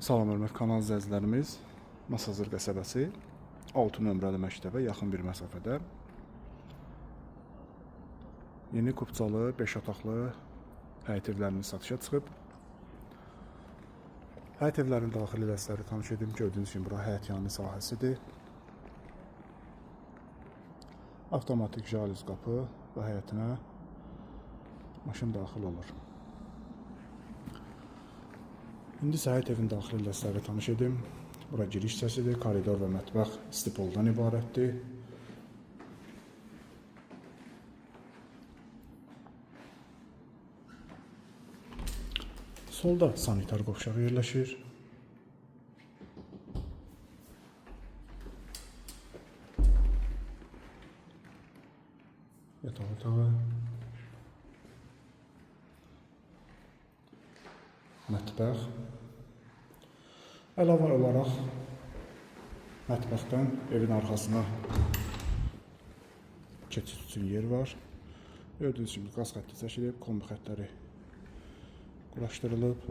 Salam hörmətli kanal izləyicilərimiz, Masazır qəsəbəsi 6 nömrəli məktəbə yaxın bir məsafədə yeni Kupcalı 5 otaqlı həyət evlərinin satışa çıxıb. Həyət evlərinin daxili ilə sizləri tanış edim. Gördüyünüz kimi bura həyətyanı sahəsidir. Avtomatik jalüz qapı və həyətinə maşın daxil olur. İndi həyət evin daxili ilə sizləri tanış edim. Bura giriş hissəsidir. Koridor və mətbəx stipoldan ibarətdir. Solda sanitar qovşağı yerləşir. Yataq otağı, mətbəx. Əlavə olaraq mətbəxdən evin arxasına keçid üçün yer var. Gördüyünüz kimi qaz xətti çəkilib, kombi xətləri quraşdırılıb.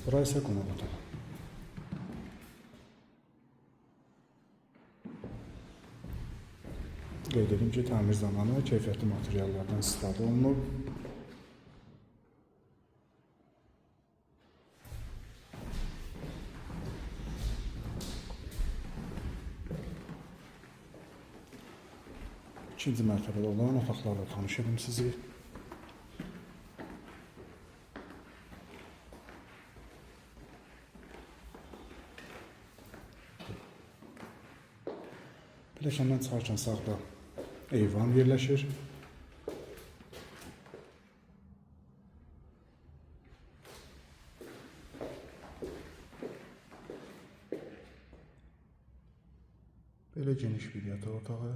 Bura isə qonaq otağı. Qeyd edim ki, təmir zamanı keyfiyyətli materiallardan istifadə olunub. İkinci mərtəbədə olan otaqlarla tanış edim sizi. Pilləkəndən çıxarkən sağda eyvan yerləşir. Belə geniş bir yataq otağı.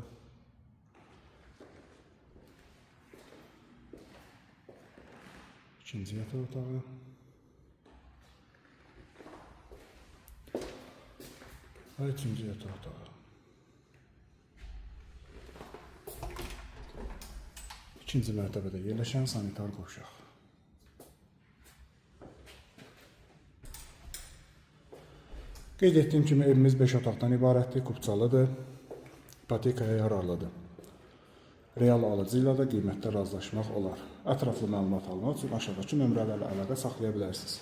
İkinci yataq otağı. Və üçüncü yataq otağı. İkinci mərtəbədə yerləşən sanitar qovşaq. Qeyd etdiyim kimi evimiz 5 otaqdan ibarətdir, Kupcalıdır, ipotekaya yararlıdır. Real alıcı ilə də qiymətdə razılaşmaq olar. Ətraflı məlumat almaq üçün aşağıdakı nömrələrlə əlaqə saxlaya bilərsiniz.